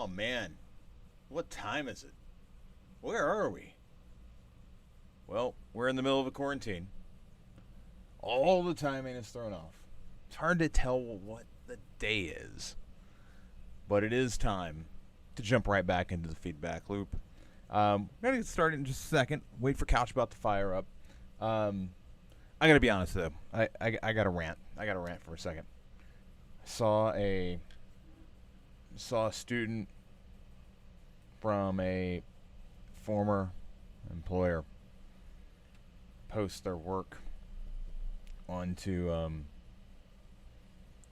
Oh man, what time is it? Where are we? Well, we're in the middle of a quarantine. All the timing is thrown off. It's hard to tell what the day is, but it is time to jump right back into the feedback loop. We're gonna get started in just a second. Wait for Couchbot to fire up. I gotta be honest though. I got to rant. I got to rant for a second. I saw a student from a former employer post their work onto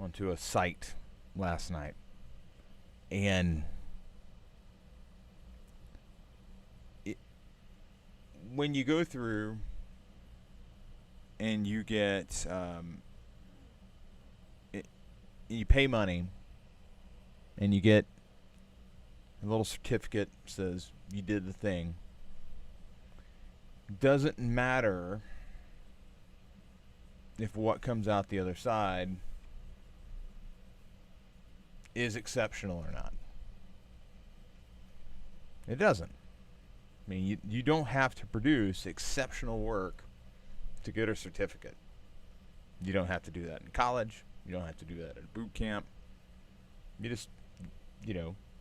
a site last night, and when you go through and you get you pay money and you get a little certificate that says you did the thing, doesn't matter if what comes out the other side is exceptional or not. It doesn't. I mean, you don't have to produce exceptional work to get a certificate. You don't have to do that in college. You don't have to do that at boot camp. You just,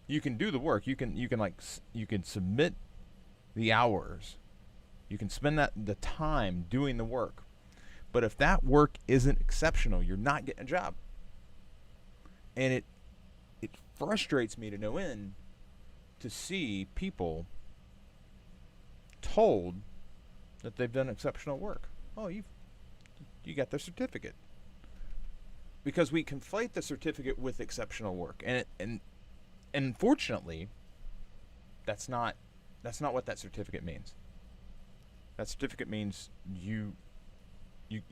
you can do the work. You can submit the hours. You can spend the time doing the work. But if that work isn't exceptional, you're not getting a job. And it frustrates me to no end to see people told that they've done exceptional work. Oh, you got their certificate. Because we conflate the certificate with exceptional work, and unfortunately, that's not what that certificate means. That certificate means you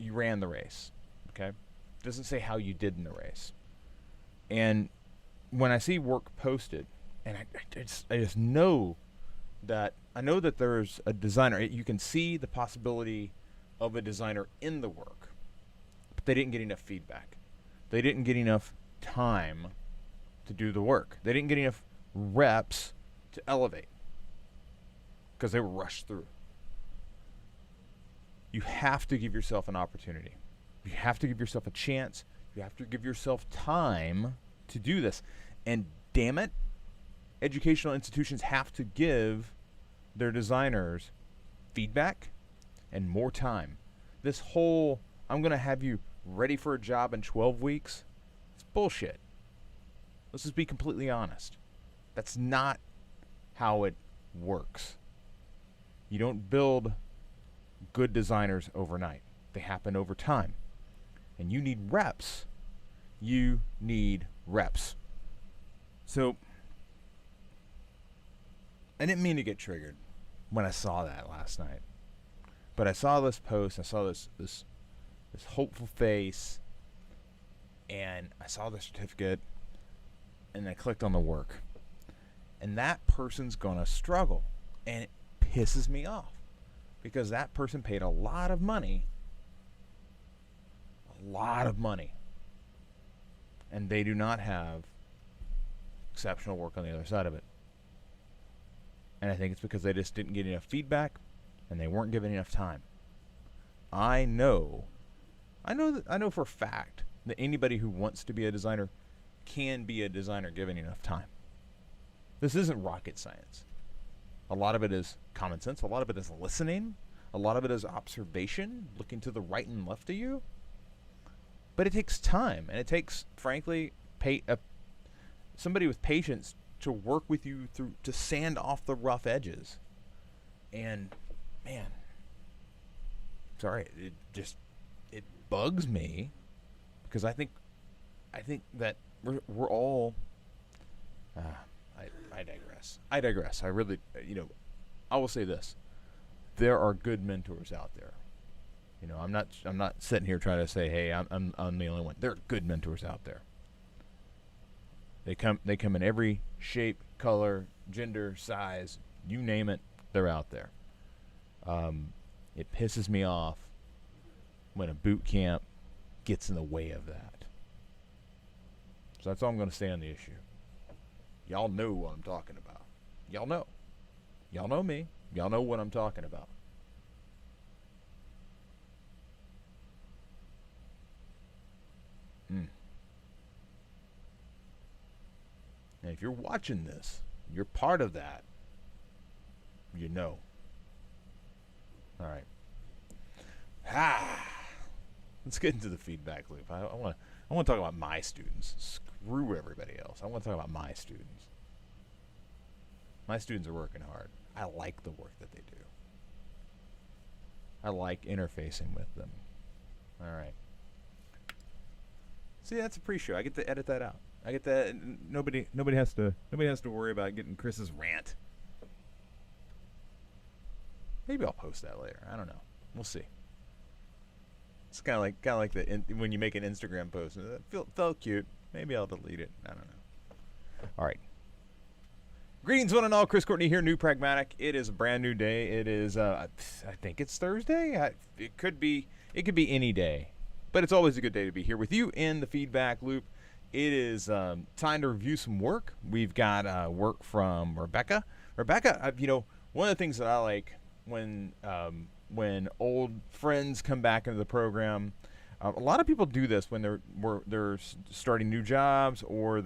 ran the race. Okay, it doesn't say how you did in the race. And when I see work posted, and I just know that there's a designer. You can see the possibility of a designer in the work, but they didn't get enough feedback. They didn't get enough time to do the work. They didn't get enough reps to elevate because they were rushed through. You have to give yourself an opportunity. You have to give yourself a chance. You have to give yourself time to do this. And damn it, educational institutions have to give their designers feedback and more time. This whole, I'm going to have you ready for a job in 12 weeks, it's bullshit. Let's just be completely honest. That's not how it works. You don't build good designers overnight. They happen over time. And you need reps. You need reps. So, I didn't mean to get triggered when I saw that last night. But I saw this post, I saw this hopeful face, and I saw the certificate, and I clicked on the work. And that person's gonna struggle. And it pisses me off. Because that person paid a lot of money. And they do not have exceptional work on the other side of it. And I think it's because they just didn't get enough feedback and they weren't given enough time. I know for a fact that anybody who wants to be a designer can be a designer given enough time. This isn't rocket science. A lot of it is common sense. A lot of it is listening. A lot of it is observation, looking to the right and left of you. But it takes time, and it takes, frankly, somebody with patience to work with you through to sand off the rough edges. And man, sorry, it bugs me because I think that we're all. I digress. I really, I will say this: there are good mentors out there. I'm not sitting here trying to say, hey, I'm the only one. There are good mentors out there. They come in every shape, color, gender, size, you name it, they're out there. It pisses me off when a boot camp gets in the way of that. So that's all I'm going to say on the issue. Y'all know what I'm talking about. Y'all know. Y'all know me. Y'all know what I'm talking about. Mm. And if you're watching this, you're part of that. You know. All right. Let's get into the feedback loop. I want to talk about my students. Screw everybody else. I want to talk about my students. My students are working hard. I like the work that they do. I like interfacing with them. All right. See, that's a pre-show. I get to edit that out. I get that. Nobody has to worry about getting Chris's rant. Maybe I'll post that later. I don't know. We'll see. It's kind of like when you make an Instagram post. It felt cute. Maybe I'll delete it. I don't know. All right. Greetings, one and all. Chris Courtney here, New Pragmatic. It is a brand new day. It is, I think it's Thursday. It could be any day, but it's always a good day to be here with you in the feedback loop. It is time to review some work. We've got work from Rebecca. Rebecca, one of the things that I like when old friends come back into the program, a lot of people do this when they're starting new jobs or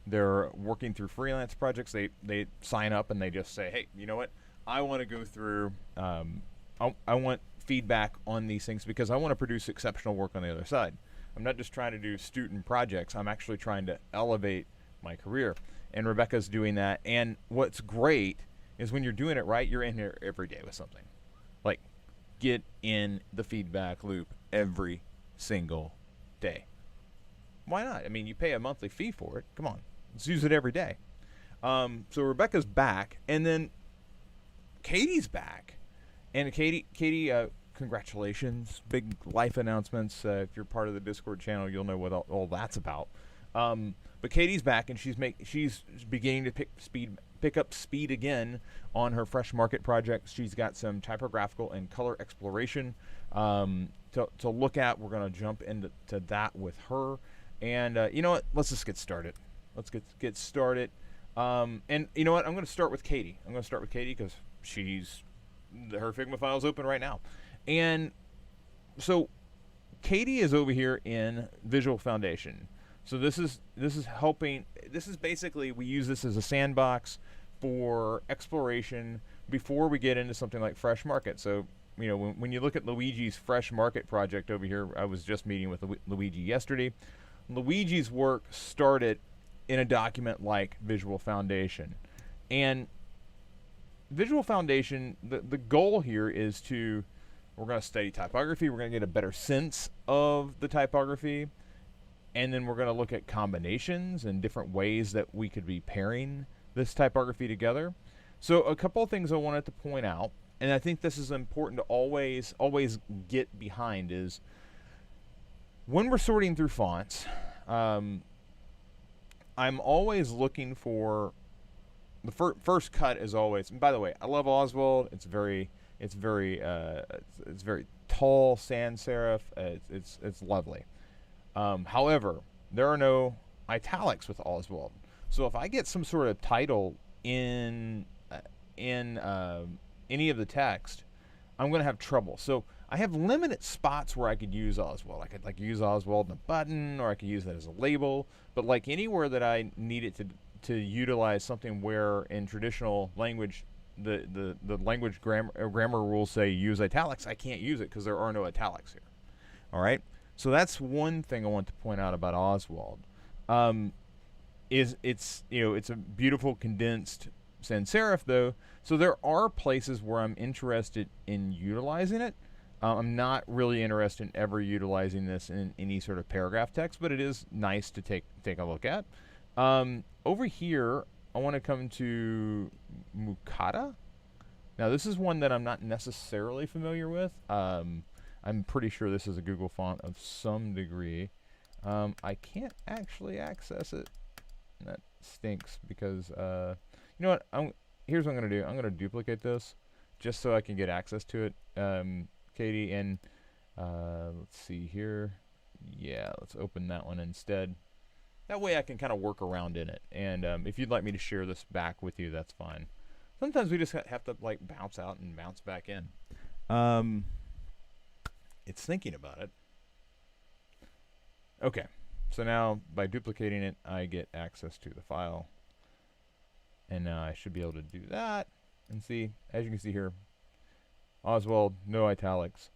they're working through freelance projects. They sign up and they just say, hey, you know what? I want to go through, I want feedback on these things because I want to produce exceptional work on the other side. I'm not just trying to do student projects. I'm actually trying to elevate my career. And Rebecca's doing that. And what's great is when you're doing it right, you're in here every day with something. Like, get in the feedback loop every single day. Why not? I mean, you pay a monthly fee for it. Come on. Let's use it every day. So Rebecca's back. And then Katie's back. And Katie, congratulations. Big life announcements. If you're part of the Discord channel, you'll know what all that's about. But Katie's back, and she's beginning to pick up speed again on her Fresh Market project. She's got some typographical and color exploration to look at. We're going to jump into that with her. And you know what? Let's just get started. Let's get started. And you know what? I'm going to start with Katie. I'm going to start with Katie because her Figma file is open right now. And so Katie is over here in Visual Foundation. So this is helping. This is basically, we use this as a sandbox for exploration before we get into something like Fresh Market. So when you look at Luigi's Fresh Market project over here, I was just meeting with Luigi yesterday. Luigi's work started in a document like Visual Foundation, and Visual Foundation, the goal here is we're going to study typography. We're going to get a better sense of the typography. And then we're going to look at combinations and different ways that we could be pairing this typography together. So a couple of things I wanted to point out, and I think this is important to always get behind, is when we're sorting through fonts, I'm always looking for the first cut is always. And by the way, I love Oswald. It's very tall sans serif. It's lovely. However, there are no italics with Oswald. So if I get some sort of title in any of the text, I'm going to have trouble. So I have limited spots where I could use Oswald. I could use Oswald in a button, or I could use that as a label. But like anywhere that I need it to utilize something where in traditional language the language grammar rules say use italics, I can't use it because there are no italics here. All right. So that's one thing I want to point out about Oswald. It's a beautiful condensed sans serif though. So there are places where I'm interested in utilizing it. I'm not really interested in ever utilizing this in any sort of paragraph text, but it is nice to take a look at. Over here, I want to come to Mukata. Now this is one that I'm not necessarily familiar with. I'm pretty sure this is a Google font of some degree. I can't actually access it. That stinks because, you know what? Here's what I'm going to do. I'm going to duplicate this just so I can get access to it, Katie. And let's see here. Yeah, let's open that one instead. That way I can kind of work around in it. And if you'd like me to share this back with you, that's fine. Sometimes we just have to like bounce out and bounce back in. It's thinking about it. Okay, so now by duplicating it, I get access to the file. And now I should be able to do that. And see, as you can see here, Oswald, no italics.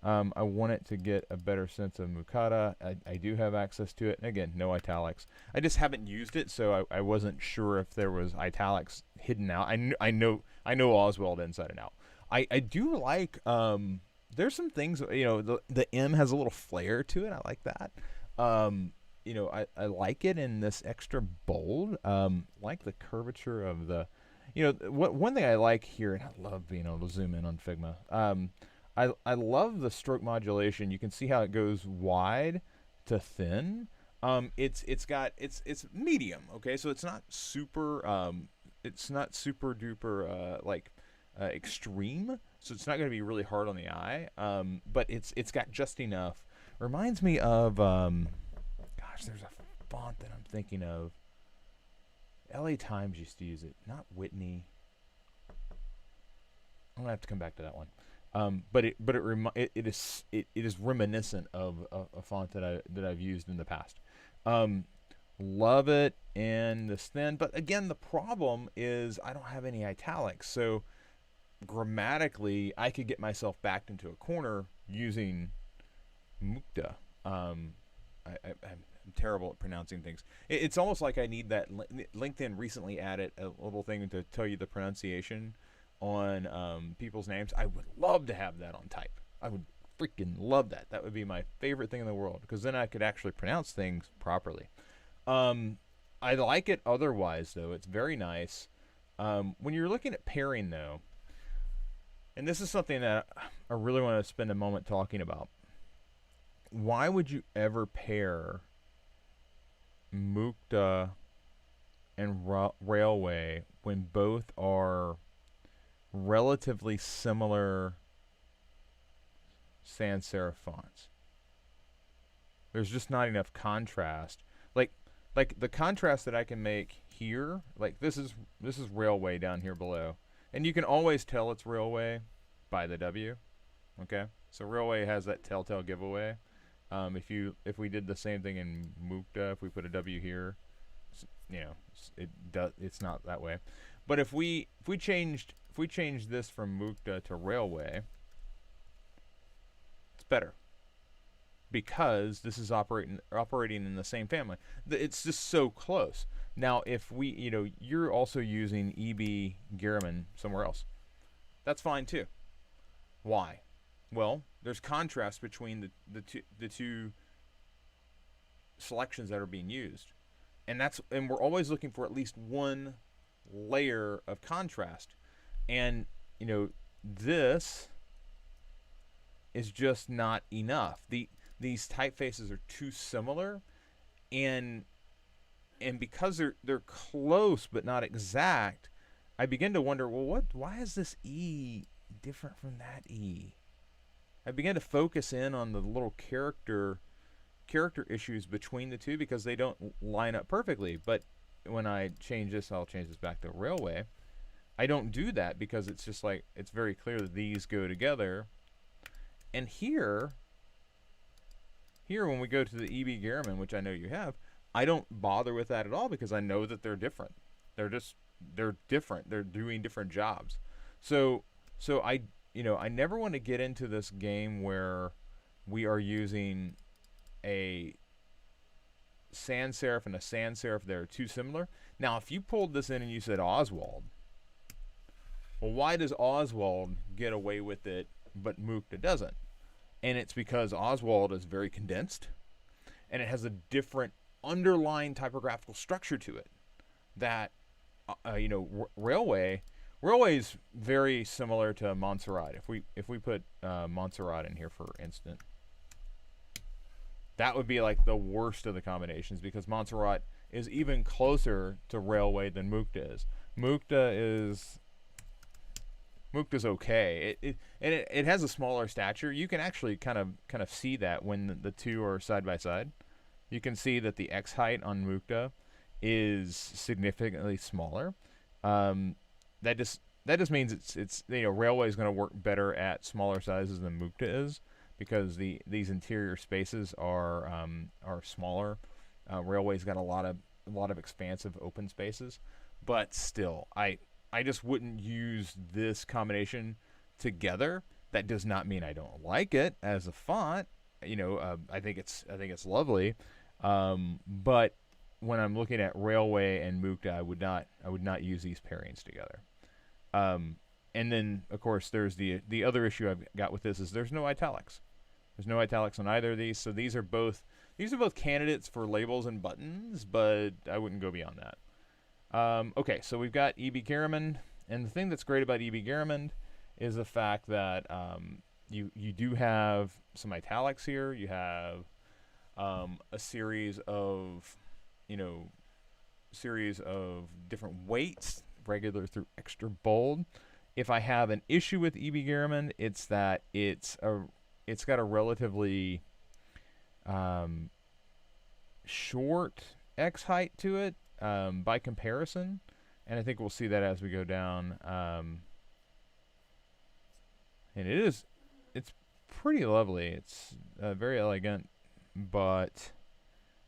I want it to get a better sense of Mukata. I do have access to it. And again, no italics. I just haven't used it, so I wasn't sure if there was italics hidden out. I know Oswald inside and out. I do like, there's some things, you know, the M has a little flair to it. I like that. You know, I like it in this extra bold. Like the curvature of the, you know, one thing I like here, and I love being able to zoom in on Figma. I love the stroke modulation. You can see how it goes wide to thin. It's medium. Okay, so it's not super duper like extreme. So it's not going to be really hard on the eye. But it's got just enough. Reminds me of gosh, there's a font that I'm thinking of. LA Times used to use it, not Whitney. I'm gonna have to come back to that one. But it is reminiscent of a font that I've used in the past. Love it and this thin, but again, the problem is I don't have any italics. So grammatically, I could get myself backed into a corner using Mukta. I'm terrible at pronouncing things. It's almost like I need that. LinkedIn recently added a little thing to tell you the pronunciation on people's names. I would love to have that on type. I would freaking love that. That would be my favorite thing in the world, because then I could actually pronounce things properly. I like it otherwise, though. It's very nice. When you're looking at pairing, though, and this is something that I really want to spend a moment talking about. Why would you ever pair Mukta and Railway when both are relatively similar sans serif fonts? There's just not enough contrast. Like the contrast that I can make here, like this is Railway down here below, and you can always tell it's Railway by the W. Okay, so Railway has that telltale giveaway. If we did the same thing in Mukta, if we put a W here, you know, it's not that way. But if we change this from Mukta to Railway, it's better, because this is operating in the same family. It's just so close. Now, if we, you know, you're also using EB Garriman somewhere else, that's fine too. Why? Well, there's contrast between the two selections that are being used, and we're always looking for at least one layer of contrast. And you know, this is just not enough. These typefaces are too similar, and because they're close but not exact, I begin to wonder, well, why is this E different from that E? I began to focus in on the little character issues between the two, because they don't line up perfectly. But when I change this, I'll change this back to Railway. I don't do that because it's just like, it's very clear that these go together. And here when we go to the EB Garriman, which I know you have, I don't bother with that at all, because I know that they're different. They're different. They're doing different jobs. So I never want to get into this game where we are using a sans serif and a sans serif that are too similar. Now, if you pulled this in and you said Oswald, well, why does Oswald get away with it but Mukta doesn't? And it's because Oswald is very condensed, and it has a different underlying typographical structure to it that, you know, Railway is very similar to Montserrat. If we put Montserrat in here, for instance, that would be like the worst of the combinations, because Montserrat is even closer to Railway than Mukta is. Mukta's okay. It has a smaller stature. You can actually kind of see that when the two are side by side. you can see that the X height on Mukta is significantly smaller. Um, that just means it's Railway is going to work better at smaller sizes than Mukta is, because these interior spaces are smaller. Railway's got a lot of expansive open spaces, but still, I just wouldn't use this combination together. That does not mean I don't like it as a font. I think it's lovely, but when I'm looking at Railway and Mukta, I would not use these pairings together. And then of course there's the other issue I've got with this is there's no italics. There's no italics on either of these, so these are both candidates for labels and buttons, but I wouldn't go beyond that. Okay, so we've got E.B. Garamond, and the thing that's great about E.B. Garamond is the fact that you do have some italics here. You have a series of different weights, regular through extra bold. If I have an issue with E.B. Garamond, it's that it's got a relatively short X height to it by comparison, and I think we'll see that as we go down. And it's pretty lovely. It's very elegant, but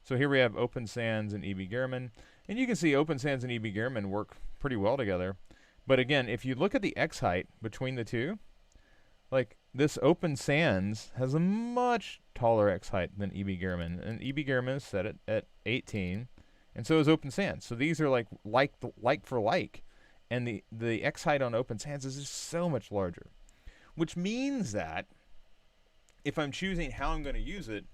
so here we have Open Sans and E.B. Garamond, and you can see Open Sans and E.B. Garamond work pretty well together. But again, if you look at the X height between the two, like this Open Sans has a much taller X height than E.B. Garamond, and E.B. Garamond is set at 18, and so is Open Sans. So these are like for like, and the X height on Open Sans is just so much larger, which means that if I'm choosing how I'm going to use it,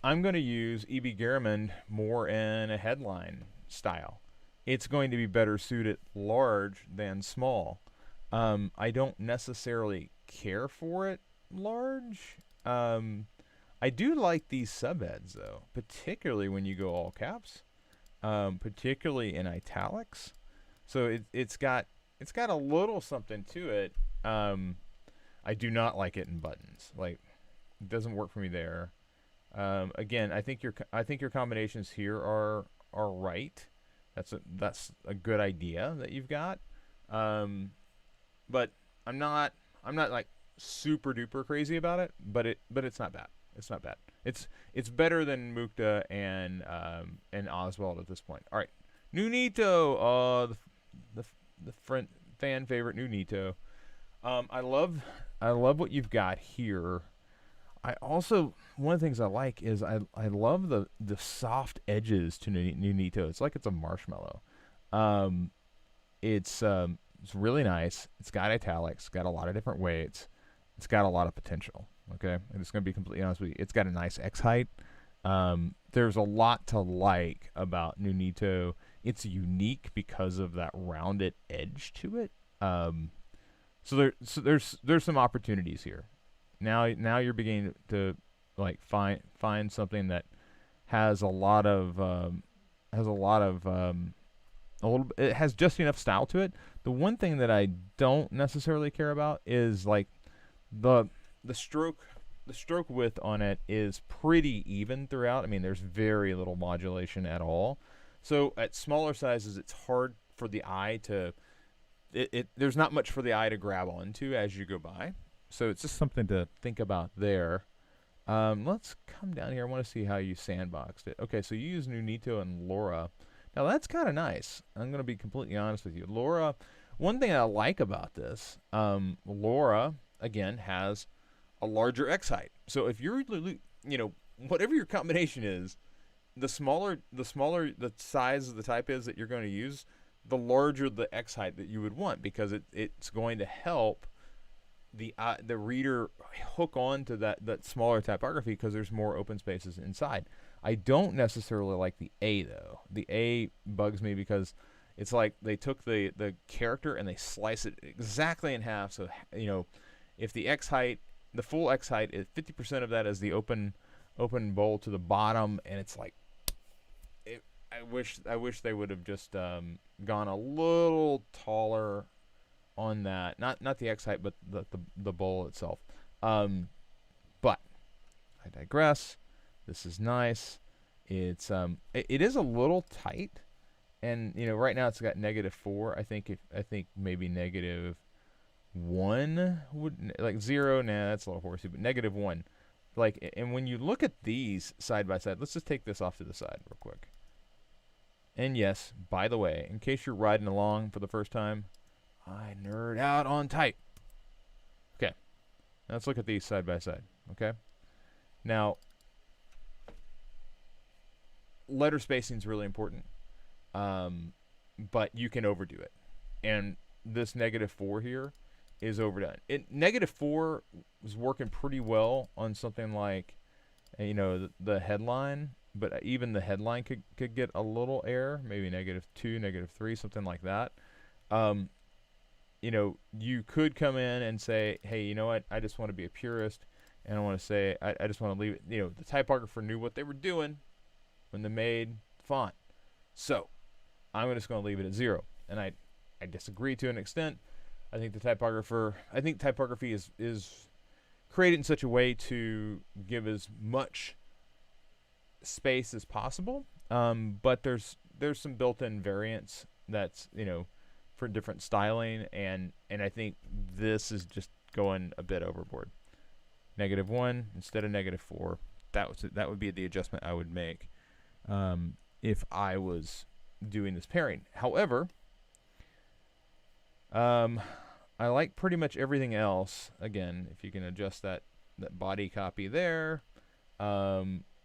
I'm going to use E.B. Garamond more in a headline style. It's going to be better suited large than small. I don't necessarily care for it large. I do like these subheads though, particularly when you go all caps, particularly in italics. So it's got a little something to it. I do not like it in buttons. Like, it doesn't work for me there. Again, I think your combinations here are right. That's a good idea that you've got. But I'm not like super duper crazy about it. But it's not bad. It's not bad. It's better than Mukta and Oswald at this point. All right, Nunito, the fan favorite Nunito. I love what you've got here. I also, one of the things I like is I love the soft edges to Nunito. It's like it's a marshmallow. It's really nice. It's got italics. It's got a lot of different weights. It's got a lot of potential. Okay, I'm just gonna be completely honest with you. It's got a nice X height. There's a lot to like about Nunito. It's unique because of that rounded edge to it. So there's some opportunities here. Now you're beginning to like find something that has it has just enough style to it. The one thing that I don't necessarily care about is like the stroke width on it is pretty even throughout. I mean, there's very little modulation at all. So at smaller sizes, it's hard for the eye to there's not much for the eye to grab onto as you go by. So it's just something to think about there. Let's come down here. I want to see how you sandboxed it. Okay, so you use Nunito and Laura. Now that's kind of nice. I'm going to be completely honest with you. Laura, one thing I like about this, Laura, again, has a larger X height. So if you're, whatever your combination is, the smaller the size of the type is that you're going to use, the larger the X height that you would want, because it's going to help the reader hook on to that smaller typography because there's more open spaces inside. I don't necessarily like the A though. The A bugs me because it's like they took the character and they slice it exactly in half. So if the X height, the full X height, is 50% of that is the open bowl to the bottom, and it's like I wish they would have just gone a little taller on that. Not the X height, but the bowl itself. But I digress. This is nice. It's it is a little tight, and right now it's got -4. I think maybe -1 would, like 0. Nah, that's a little horsey, but -1. Like, and when you look at these side by side, let's just take this off to the side real quick. And yes, by the way, in case you're riding along for the first time, I nerd out on type. Okay, now let's look at these side by side. Okay, now letter spacing is really important, but you can overdo it, and this -4 here is overdone. -4 was working pretty well on something like, the headline, but even the headline could get a little error, maybe -2, -3, something like that. You could come in and say, hey, you know what? I just want to be a purist, and I want to say I just want to leave it. The typographer knew what they were doing when they made font, so I'm just going to leave it at 0. And I disagree to an extent. I think typography is created in such a way to give as much space as possible, but there's some built-in variance that's for different styling, and I think this is just going a bit overboard. -1 instead of -4. That would be the adjustment I would make if I was doing this pairing. However, I like pretty much everything else. Again, if you can adjust that body copy there.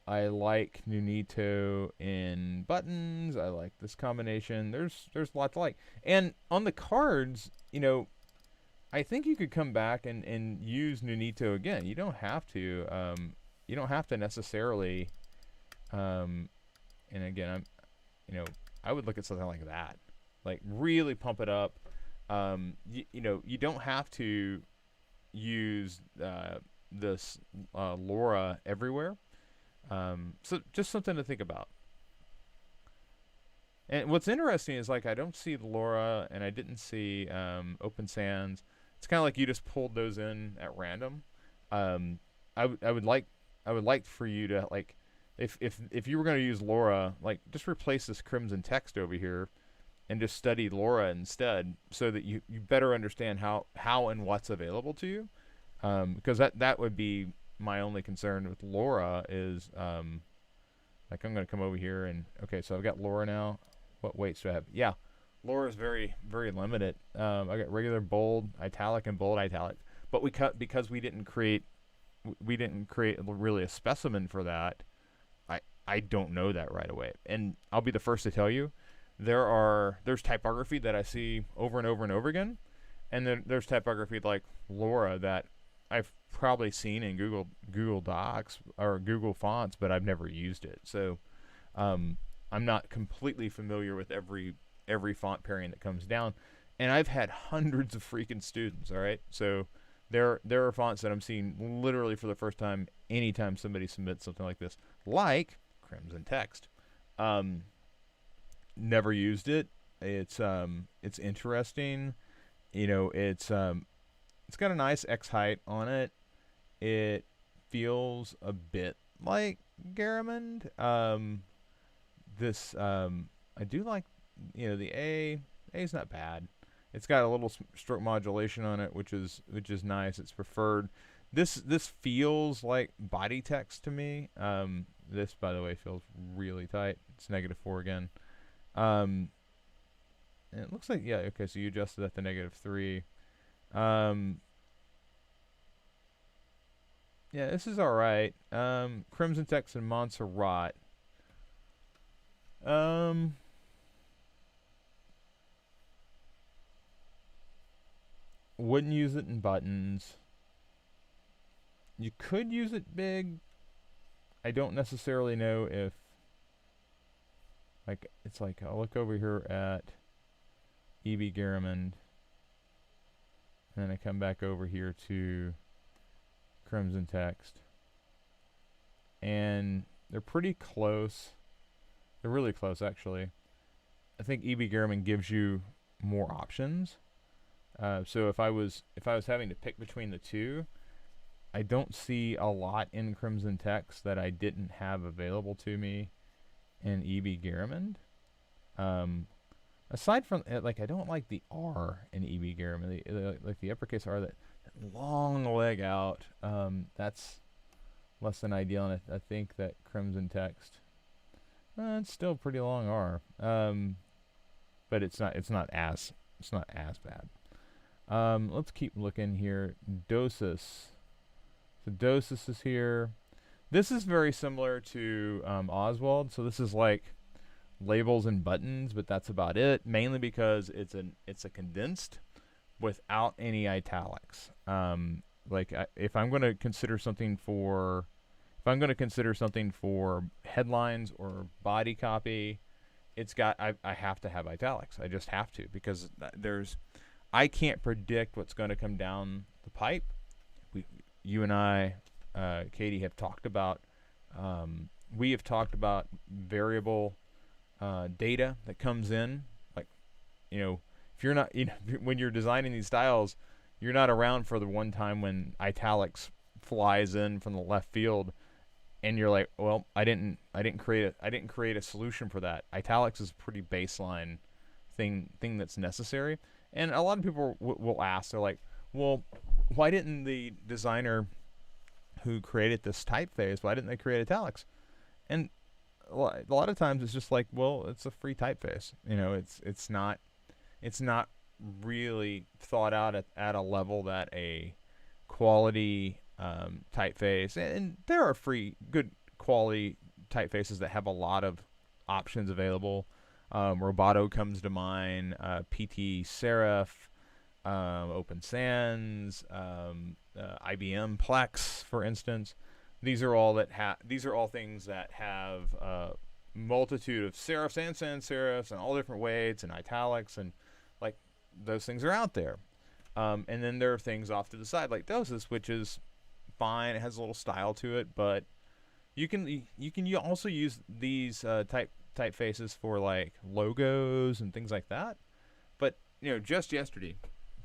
I like Nunito in buttons. I like this combination. There's lots to like. And on the cards, I think you could come back and use Nunito again. You don't have to. You don't have to necessarily. And again, I would look at something like that, like really pump it up. You don't have to use this Laura everywhere. So just something to think about. And what's interesting is, like, I don't see Laura, and I didn't see Open Sans. It's kind of like you just pulled those in at random. I would like for you to, like, if you were going to use Laura, like, just replace this crimson text over here and just study Laura instead, so that you better understand how and what's available to you. Because that would be my only concern with Laura is, like, I'm going to come over here and, okay, so I've got Laura now. What weights do I have? Yeah, Laura is very, very limited. I got regular, bold, italic, and bold italic. But because we didn't create really a specimen for that. I don't know that right away. And I'll be the first to tell you, there's typography that I see over and over and over again, and then there's typography like Laura that I've probably seen in Google Docs or Google Fonts, but I've never used it. So I'm not completely familiar with every font pairing that comes down, and I've had hundreds of freaking students. All right, so there are fonts that I'm seeing literally for the first time anytime somebody submits something like this, like Crimson Text. Never used it. It's interesting. It's got a nice X height on it. It feels a bit like Garamond. I do like, the A's not bad. It's got a little stroke modulation on it, which is nice. It's preferred. This feels like body text to me. This, by the way, feels really tight. It's -4 again. And it looks like, yeah, okay, so you adjusted that to -3. Yeah, this is alright. Crimson Text and Montserrat. Wouldn't use it in buttons. You could use it big. I don't necessarily know if, like, it's like, I'll look over here at E.B. Garamond, and then I come back over here to Crimson Text, and they're pretty close. They're really close, actually. I think E.B. Garamond gives you more options. So if I was having to pick between the two, I don't see a lot in Crimson Text that I didn't have available to me in EB Garamond. Aside from like, I don't like the R in EB Garamond, like the uppercase R, that long leg out. That's less than ideal, and I think that Crimson Text, it's still a pretty long R. But it's not as bad. Let's keep looking here. Dosis. So Dosis is here. This is very similar to Oswald. So this is like labels and buttons, but that's about it. Mainly because it's a condensed without any italics. If I'm going to consider something for headlines or body copy, I have to have italics. I just have to, because I can't predict what's going to come down the pipe. You and I, Katie, have talked about, we have talked about variable data that comes in. Like, if you're not, when you're designing these styles, you're not around for the one time when italics flies in from the left field, and you're like, well, I didn't create a solution for that. Italics is a pretty baseline thing that's necessary. And a lot of people will ask, they're like, well, why didn't the designer who created this typeface, why didn't they create italics? And a lot of times it's just like, well, it's a free typeface. It's not really thought out at a level that a quality typeface, and there are free good quality typefaces that have a lot of options available. Roboto comes to mind, PT Serif, Open Sans, IBM Plex, for instance. These are all things that have a multitude of serifs and sans serifs and all different weights and italics, and like, those things are out there. And then there are things off to the side like Dosis, which is fine. It has a little style to it, but you can also use these typefaces for like logos and things like that. But just yesterday,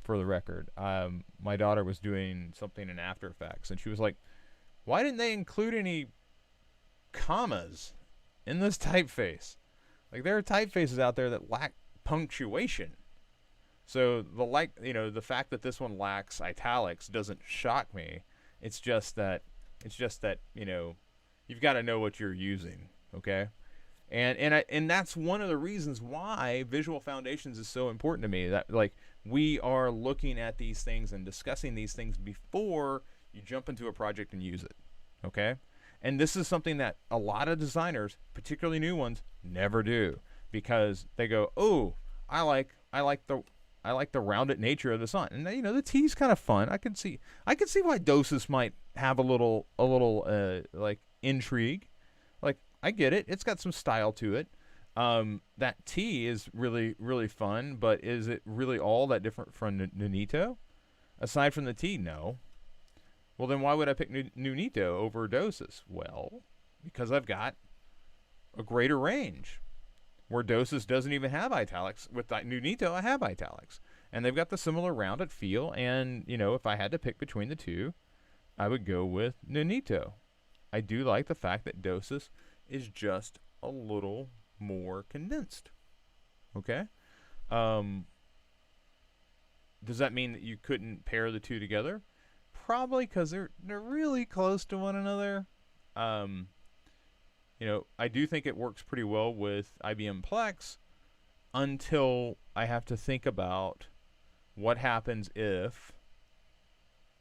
for the record, my daughter was doing something in After Effects, and she was like, why didn't they include any commas in this typeface? Like, there are typefaces out there that lack punctuation. So the fact that this one lacks italics doesn't shock me. It's just that you've got to know what you're using, okay? And that's one of the reasons why Visual Foundations is so important to me. That, like, we are looking at these things and discussing these things before you jump into a project and use it, okay? And this is something that a lot of designers, particularly new ones, never do, because they go, "Oh, I like the rounded nature of the sun," and the T's kind of fun. I can see why Dosis might have a little like intrigue. Like, I get it. It's got some style to it. That T is really, really fun, but is it really all that different from Nunito? Aside from the T, no. Well, then why would I pick Nunito over Dosis? Well, because I've got a greater range. Where Dosis doesn't even have italics. With Nunito, I have italics. And they've got the similar rounded feel, and, if I had to pick between the two, I would go with Nunito. I do like the fact that Dosis is just a little more condensed. Okay? Does that mean that you couldn't pair the two together? Probably, because they're really close to one another. I do think it works pretty well with IBM Plex until I have to think about what happens if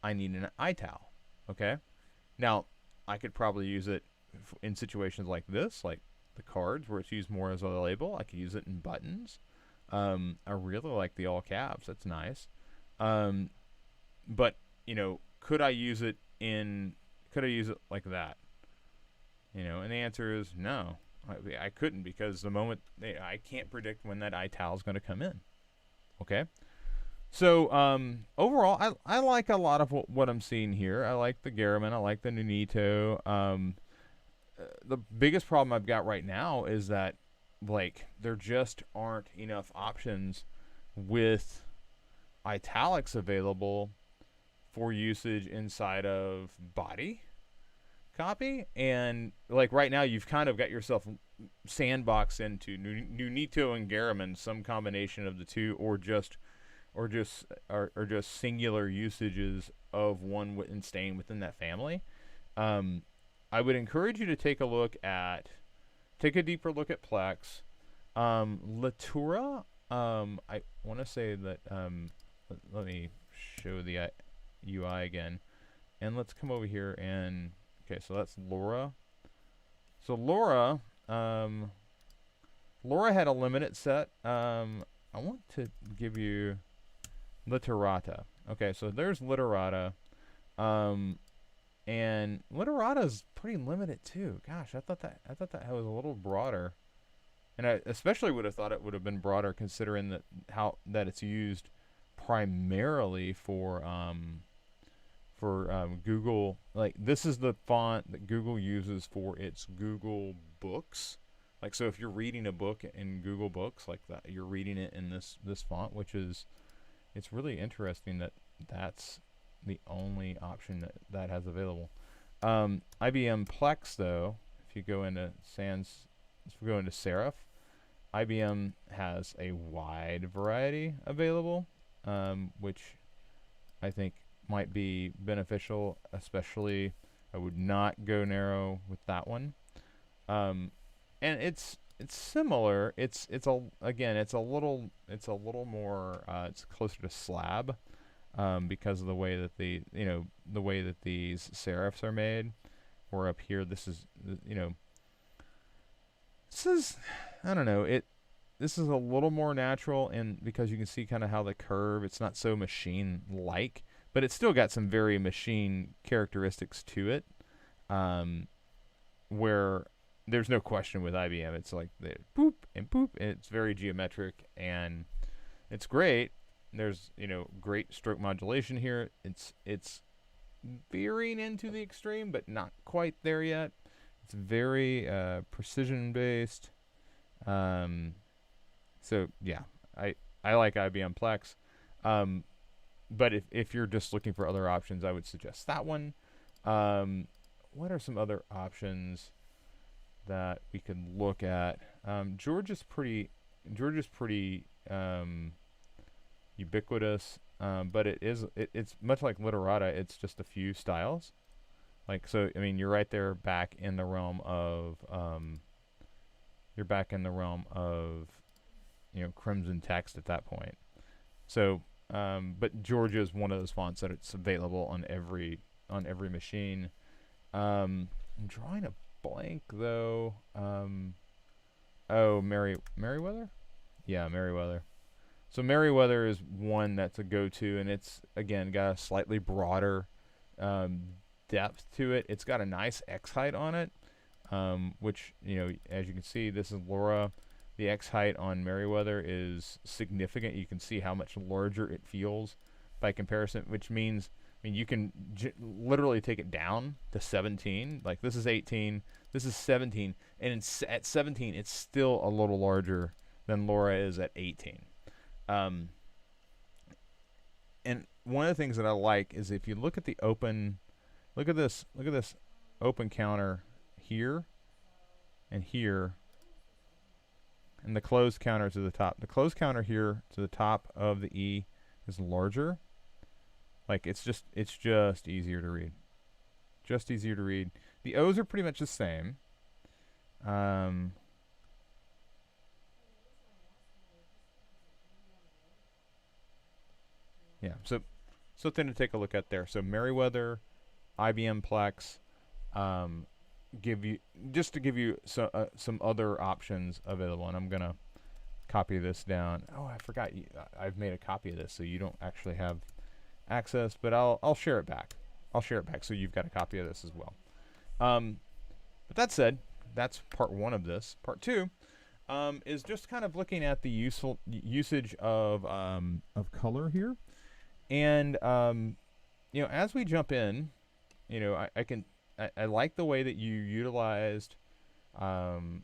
I need an ital. Okay? Now, I could probably use it in situations like this, like the cards, where it's used more as a label. I could use it in buttons. I really like the all caps. That's nice. But, could I use it like that? And the answer is no. I couldn't, because the moment I can't predict when that ital is going to come in. Okay? So, overall, I like a lot of what I'm seeing here. I like the Garamond. I like the Nunito. The biggest problem I've got right now is that, like, there just aren't enough options with italics available for usage inside of body. copy, and like right now you've kind of got yourself sandboxed into Nunito and Garamond, some combination of the two, or just singular usages of one and staying within that family. Um, I would encourage you to take a deeper look at Plex. Latura, I want to say that, let me show the UI again. And let's come over here and, okay, so that's Laura. So Laura had a limited set. I want to give you Literata. Okay, so there's Literata. And Literata's pretty limited too. Gosh, I thought that was a little broader. And I especially would have thought it would have been broader considering that it's used primarily for Google. Like, this is the font that Google uses for its Google Books. Like, so if you're reading a book in Google Books like that, you're reading it in this font, which is, it's really interesting that that's the only option that has available. IBM Plex, though, if you go into Serif, IBM has a wide variety available, which I think might be beneficial. Especially, I would not go narrow with that one. And it's similar. It's a little more. It's closer to slab, because of the way that these serifs are made. Or up here, this is I don't know, this is a little more natural, and because you can see kind of how the curve, it's not so machine like, but it's still got some very machine characteristics to it, where there's no question with IBM. It's like the boop and boop, and it's very geometric, and it's great. There's great stroke modulation here. It's veering into the extreme, but not quite there yet. It's very precision based. So yeah, I like IBM Plex. But if you're just looking for other options, I would suggest that one. What are some other options that we could look at? George is pretty ubiquitous, but it's much like Literata. It's just a few styles. Like, so, I mean, you're right there back in the realm of Crimson Text at that point. So, but Georgia is one of those fonts that it's available on every machine. I'm drawing a blank though. Merriweather? Yeah, Merriweather. So Merriweather is one that's a go-to, and it's again got a slightly broader depth to it. It's got a nice X height on it, which, as you can see, this is Laura. The X height on Merriweather is significant. You can see how much larger it feels by comparison, which means, you can literally take it down to 17. Like, this is 18, this is 17, and at 17, it's still a little larger than Laura is at 18. And one of the things that I like is if you look at look at this open counter here and here, and the closed counter to the top. The closed counter here to the top of the E is larger. Like, it's just easier to read. Just easier to read. The O's are pretty much the same. Yeah, so something to take a look at there. So Merriweather, IBM Plex, give you some other options available, and I'm gonna copy this down. Oh, I forgot. I've made a copy of this, so you don't actually have access, but I'll share it back. I'll share it back so you've got a copy of this as well. But that said, that's part one of this. Part two is just kind of looking at the usage of color here, and as we jump in, I like the way that you utilized and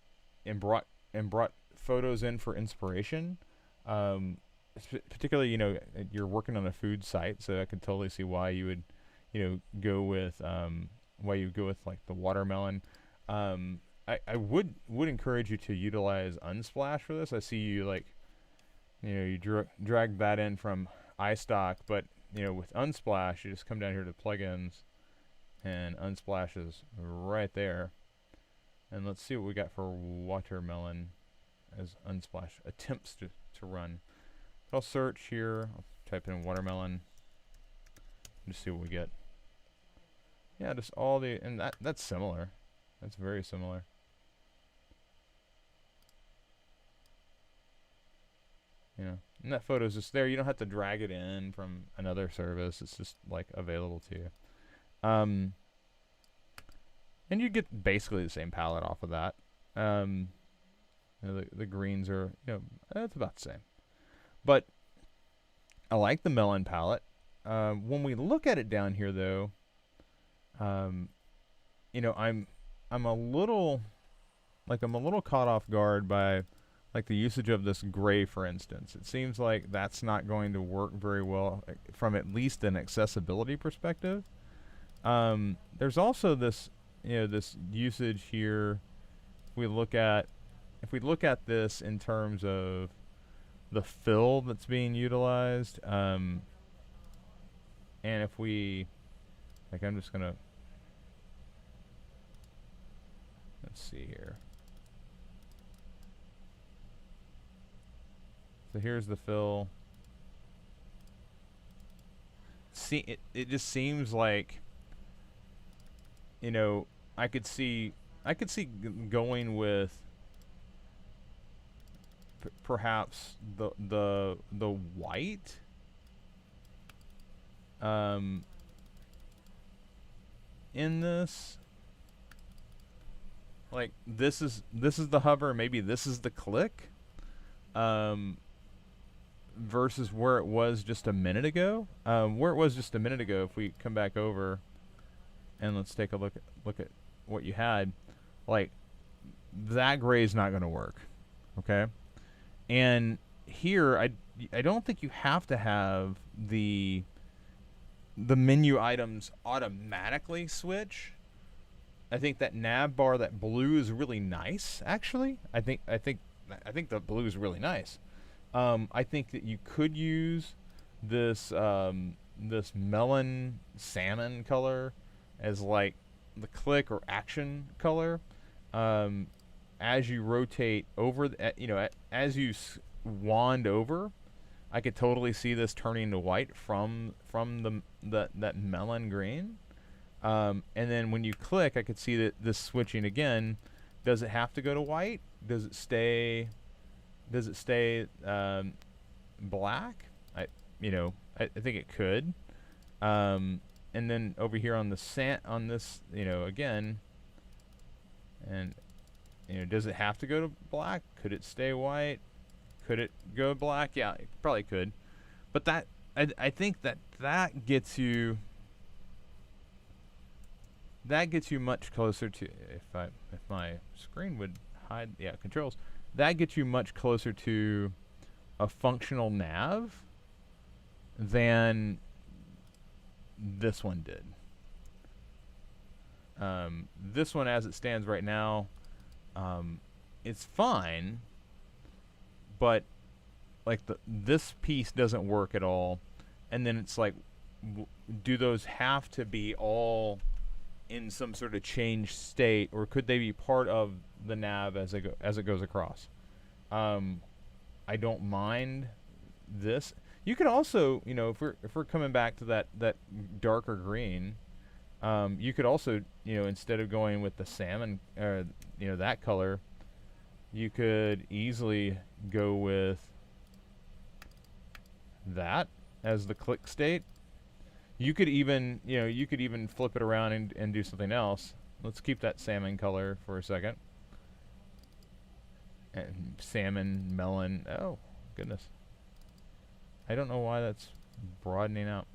brought photos in for inspiration. Particularly, you're working on a food site, so I can totally see why you would, go with why you go with like the watermelon. I would encourage you to utilize Unsplash for this. I see you like, you drag that in from iStock, but with Unsplash, you just come down here to plugins, and Unsplash is right there. And let's see what we got for watermelon as Unsplash attempts to run. I'll search here. I'll type in watermelon. Just see what we get. Yeah, just all the, and that's similar. That's very similar. And that photo's just there. You don't have to drag it in from another service. It's just like available to you. And you get basically the same palette off of that. The greens are, it's about the same. But I like the melon palette. When we look at it down here, though, I'm a little caught off guard by like the usage of this gray, for instance. It seems like that's not going to work very well from at least an accessibility perspective. There's also this, this usage here. If we look at this in terms of the fill that's being utilized, and if we, like, I'm just gonna, let's see here. So here's the fill. See, it just seems like, I could see going with perhaps the white. In this, like, this is the hover, maybe this is the click, versus where it was just a minute ago. If we come back over and let's take a look at what you had, like, that gray is not going to work. Okay, and here I don't think you have to have the menu items automatically switch. I think that nav bar, that blue, is really nice. Actually, I think the blue is really nice. I think that you could use this this melon salmon color as like the click or action color. As you rotate over, as you wand over, I could totally see this turning to white from that melon green. And then when you click, I could see that this switching again. Does it have to go to white? Does it stay black? I think it could. And then over here on this, again, and does it have to go to black? Could it stay white? Could it go black? Yeah, it probably could. But that, I think that gets you much closer to, if my screen would hide, controls, that gets you much closer to a functional nav than this one did. This one, as it stands right now, it's fine, but like this piece doesn't work at all. And then it's like, do those have to be all in some sort of changed state, or could they be part of the nav as it goes across? I don't mind this. You could also, if we're coming back to that darker green, you could also, instead of going with the salmon, that color, you could easily go with that as the click state. You could even, flip it around and do something else. Let's keep that salmon color for a second. And salmon, melon. Oh, goodness. I don't know why that's broadening out.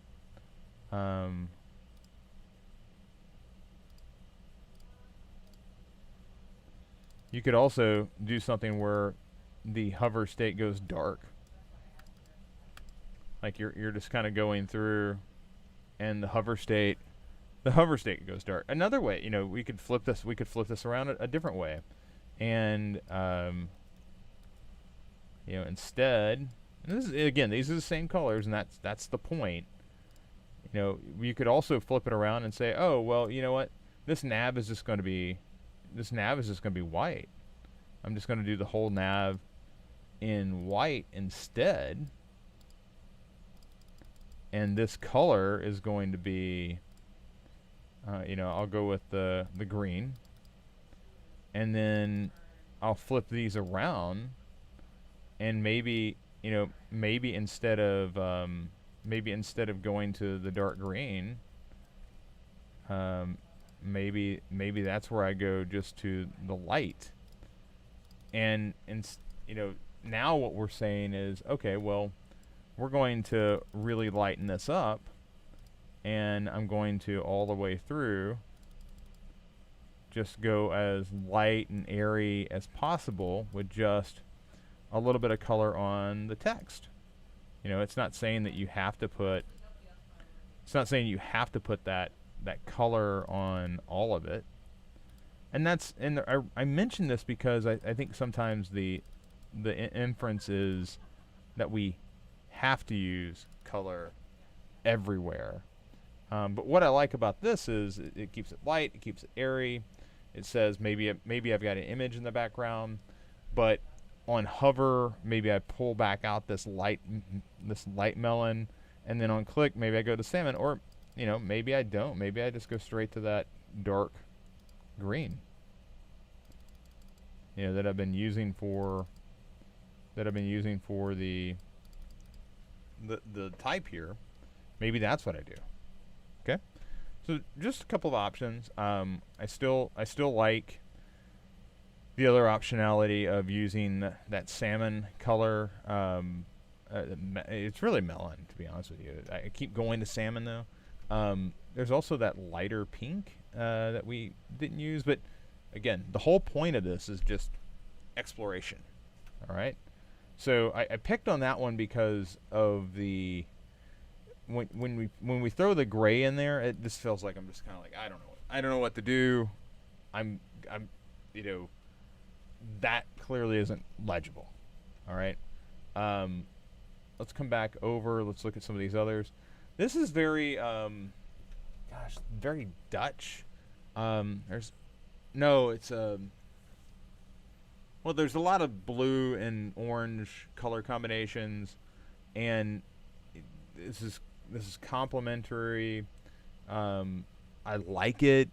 You could also do something where the hover state goes dark. Like you're just kind of going through, and the hover state the hover state goes dark. Another way, we could flip this. We could flip this around a different way, and instead, and this is, again, these are the same colors, and that's the point. You could also flip it around and say, oh well, you know what? This nav is just going to be white. I'm just going to do the whole nav in white instead, and this color is going to be, I'll go with the green, and then I'll flip these around, and maybe instead of going to the dark green, maybe that's where I go just to the light, and now what we're saying is, okay, well, we're going to really lighten this up, and I'm going to all the way through just go as light and airy as possible with just a little bit of color on the text. It's not saying that you have to put that color on all of it. And I mention this because I think sometimes the inference is that we have to use color everywhere. But what I like about this is it keeps it light, it keeps it airy. It says maybe I've got an image in the background, but on hover, maybe I pull back out this light melon, and then on click, maybe I go to salmon, or maybe I don't. Maybe I just go straight to that dark green. That I've been using for the type here. Maybe that's what I do. Okay, so just a couple of options. I still like the other optionality of using that salmon color. It's really melon, to be honest with you. I keep going to salmon though. There's also that lighter pink that we didn't use, but again, the whole point of this is just exploration. All right. So I picked on that one because of the when we throw the gray in there, it just feels like I'm just kind of like, I don't know what to do. I'm that clearly isn't legible. All right. Let's come back over. Let's look at some of these others. This is very very Dutch. There's a lot of blue and orange color combinations, and this is complementary. I like it.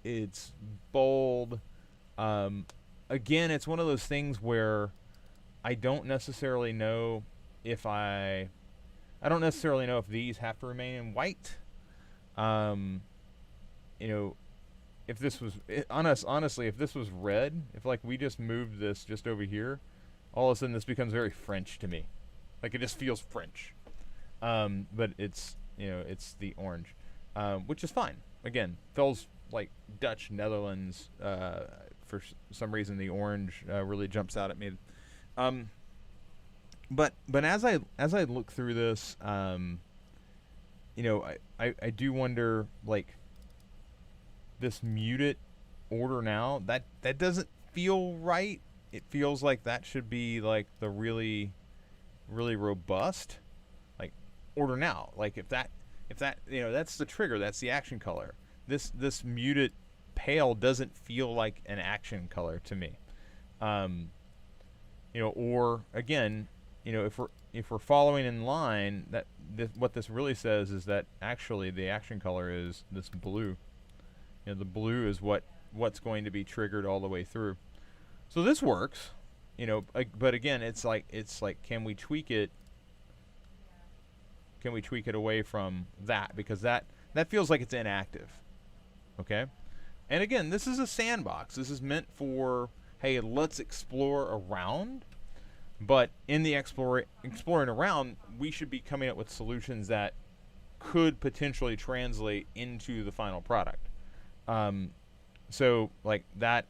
It's bold. Again, it's one of those things where I don't necessarily know if these have to remain in white. If this was honestly, if this was red, if like we just moved this just over here, all of a sudden this becomes very French to me. Like it just feels French. But it's the orange, which is fine. Again, feels like Dutch, Netherlands. For some reason, the orange really jumps out at me. But as I look through this, I do wonder, like, this muted order now, that doesn't feel right. It feels like that should be like the really, really robust, like, order now. Like if that that's the trigger, that's the action color. This muted pale doesn't feel like an action color to me. Or again, if we're following in line, that what this really says is that actually the action color is this blue. The blue is what's going to be triggered all the way through. So this works, but again, it's like can we tweak it? Can we tweak it away from that, because that feels like it's inactive. Okay? And again, this is a sandbox. This is meant for, hey, let's explore around. But in the exploring around, we should be coming up with solutions that could potentially translate into the final product. So like that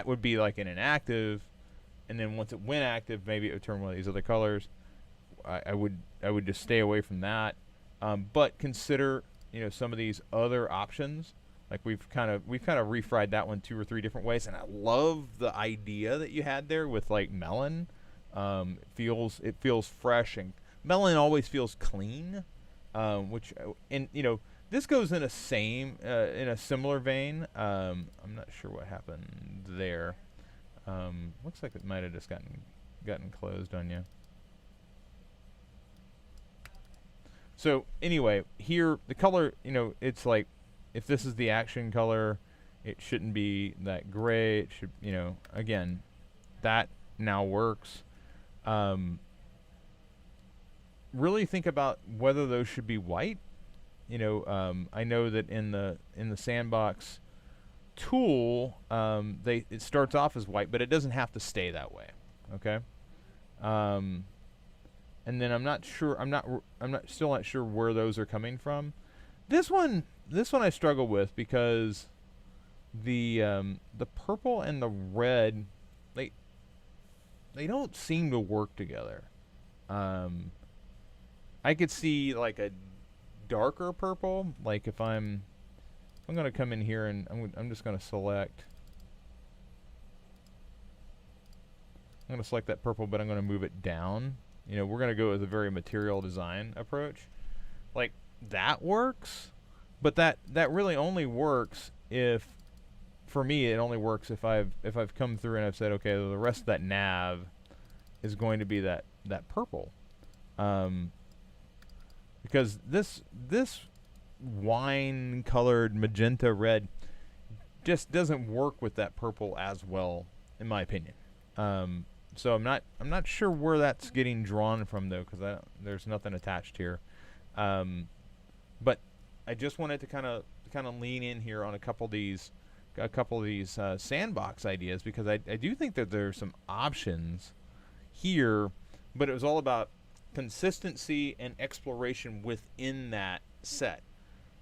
would be like an inactive, and then once it went active, maybe it would turn one of these other colors. I would just stay away from that. But consider some of these other options. Like we've kind of refried that one 2 or 3 different ways, and I love the idea that you had there with like melon. It feels fresh, and melon always feels clean, which and this goes in a similar vein. I'm not sure what happened there. Looks like it might have just gotten closed on you. So anyway, here the color, it's like if this is the action color, it shouldn't be that gray. It should, again, that now works. Really think about whether those should be white. I know that in the sandbox tool, it starts off as white, but it doesn't have to stay that way. Okay. And then I'm still not sure where those are coming from. This one I struggle with because the purple and the red, they don't seem to work together. I could see like a darker purple, like if I'm going to come in here and I'm just going to select. I'm going to select that purple, but I'm going to move it down. We're going to go with a very material design approach. Like that works, but that really only works if, for me, it only works if I've come through and I've said, okay, the rest of that nav is going to be that purple. Because this wine colored magenta red just doesn't work with that purple as well, in my opinion. So I'm not sure where that's getting drawn from though, because there's nothing attached here. But I just wanted to kind of lean in here on a couple of these sandbox ideas, because I do think that there's some options here, but it was all about consistency and exploration within that set.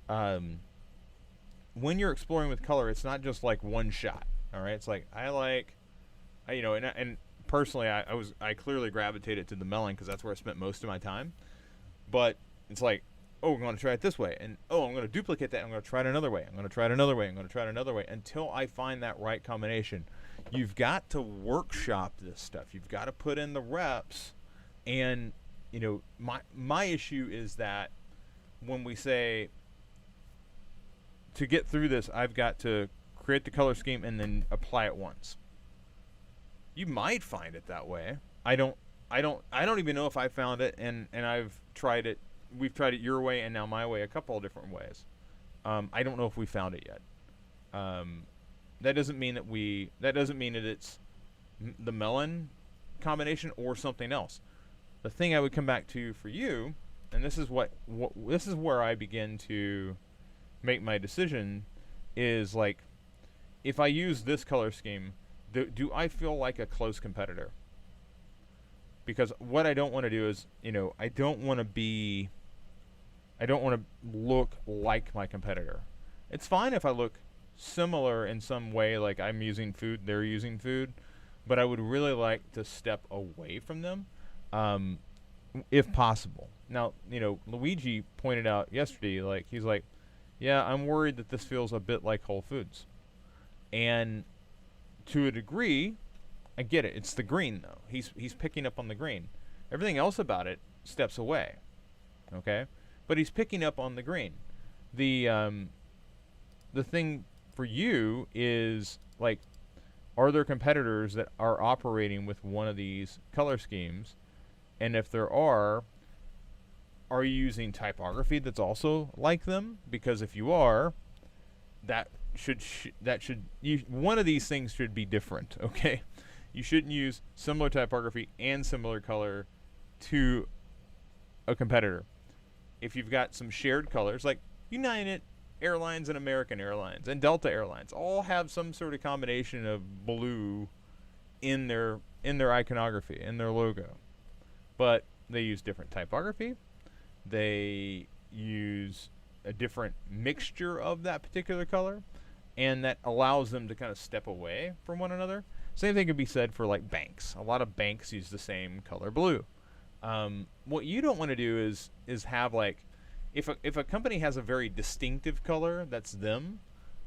When you're exploring with color, it's not just like one shot. All right, it's like and personally, I clearly gravitated to the melon because that's where I spent most of my time. But it's like, oh, I'm going to try it this way, and oh, I'm going to duplicate that. I'm going to try it another way. I'm going to try it another way. I'm going to try it another way until I find that right combination. You've got to workshop this stuff. You've got to put in the reps, and my issue is that when we say to get through this, I've got to create the color scheme and then apply it once. You might find it that way. I don't even know if I found it, and I've tried it. We've tried it your way and now my way a couple of different ways. I don't know if we found it yet. That doesn't mean that it's the melon combination or something else. The thing I would come back to for you, and this is where I begin to make my decision, is like, if I use this color scheme, do I feel like a close competitor? Because what I don't want to do is, I don't want to look like my competitor. It's fine if I look similar in some way, like I'm using food, they're using food, but I would really like to step away from them, if possible. Now, Luigi pointed out yesterday, like, he's like, yeah, I'm worried that this feels a bit like Whole Foods. And to a degree, I get it. It's the green, though. He's picking up on the green. Everything else about it steps away. Okay? But he's picking up on the green. The thing for you is, like, are there competitors that are operating with one of these color schemes? And if there are you using typography that's also like them? Because if you are, one of these things should be different, okay? You shouldn't use similar typography and similar color to a competitor. If you've got some shared colors, like United Airlines and American Airlines and Delta Airlines all have some sort of combination of blue in their iconography, in their logo. But they use different typography. They use a different mixture of that particular color, and that allows them to kind of step away from one another. Same thing could be said for like banks. A lot of banks use the same color blue. What you don't want to do is have like if a company has a very distinctive color that's them,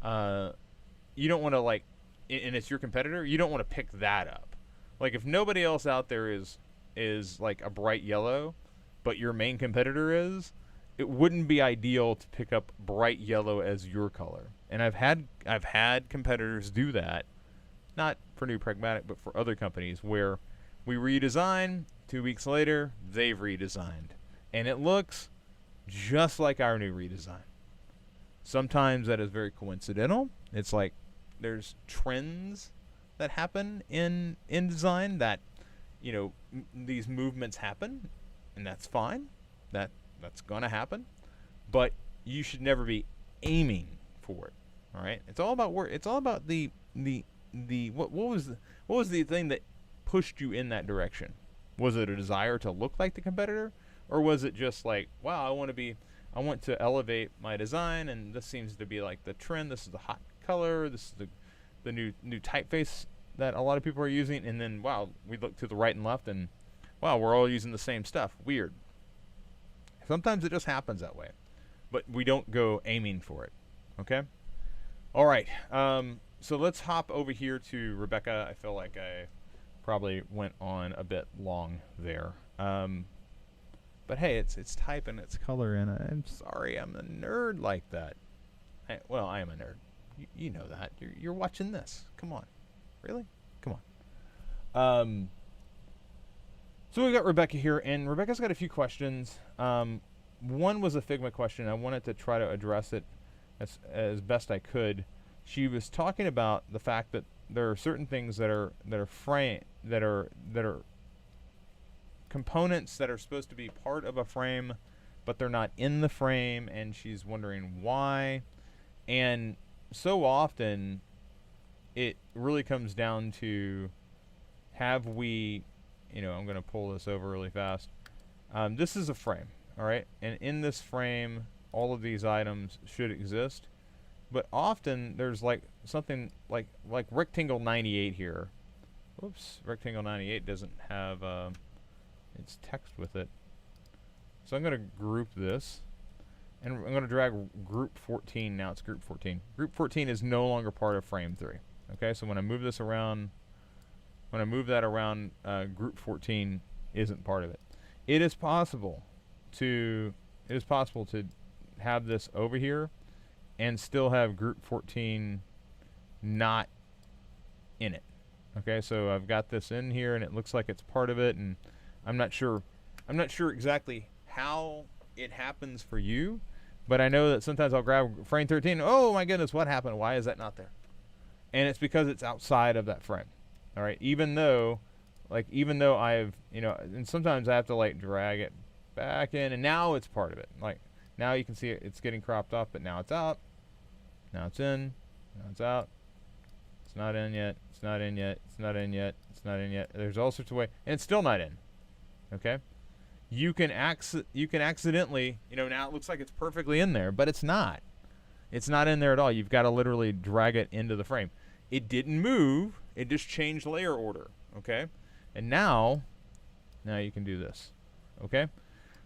you don't want to like, and it's your competitor, you don't want to pick that up. Like if nobody else out there is like a bright yellow, but your main competitor is, it wouldn't be ideal to pick up bright yellow as your color. And I've had competitors do that, not for New Pragmatic, but for other companies where we redesign, 2 weeks later they've redesigned, and it looks just like our new redesign. Sometimes that is very coincidental. It's like there's trends that happen in design that, you know, these movements happen, and that's fine. That's gonna happen, but you should never be aiming for it. All right, it's all about work. It's all about the what was the thing that pushed you in that direction? Was it a desire to look like the competitor, or was it just like, wow, I want to elevate my design, and this seems to be like the trend. This is the hot color. This is the new typeface that a lot of people are using. And then, wow, we look to the right and left, and wow, we're all using the same stuff. Weird. Sometimes it just happens that way, but we don't go aiming for it. Okay. All right. So let's hop over here to Rebecca. I feel like I probably went on a bit long there. But hey, it's type and it's color, and I'm sorry I'm a nerd like that. Well, I am a nerd. You know that. You're watching this. Come on. Really? Come on. So we got Rebecca here, and Rebecca's got a few questions. One was a Figma question. I wanted to try to address it as best I could. She was talking about the fact that there are certain things that are components that are supposed to be part of a frame, but they're not in the frame, and she's wondering why. And so often it really comes down to, have we, you know, I'm going to pull this over really fast. This is a frame, all right? And in this frame, all of these items should exist. But often there's like something like rectangle 98 here. Whoops, rectangle 98 doesn't have its text with it. So I'm going to group this, and I'm going to drag group 14. Now it's group 14. Group 14 is no longer part of frame 3. Okay, so when I move this around, when I move that around, group 14 isn't part of it. It is possible to have this over here and still have group 14 not in it. Okay, so I've got this in here, and it looks like it's part of it, and I'm not sure exactly how it happens for you, but I know that sometimes I'll grab frame 13. Oh my goodness, what happened? Why is that not there? And it's because it's outside of that frame. All right, even though I've, you know, and sometimes I have to like drag it back in, and now it's part of it. Like now you can see it's getting cropped off, but now it's out. Now it's in. Now it's out. It's not in yet. It's not in yet. It's not in yet. It's not in yet. There's all sorts of ways, and it's still not in. Okay, you can accidentally, you know, now it looks like it's perfectly in there, but it's not. It's not in there at all. You've got to literally drag it into the frame. It didn't move. It just changed layer order. Okay, and now you can do this. Okay,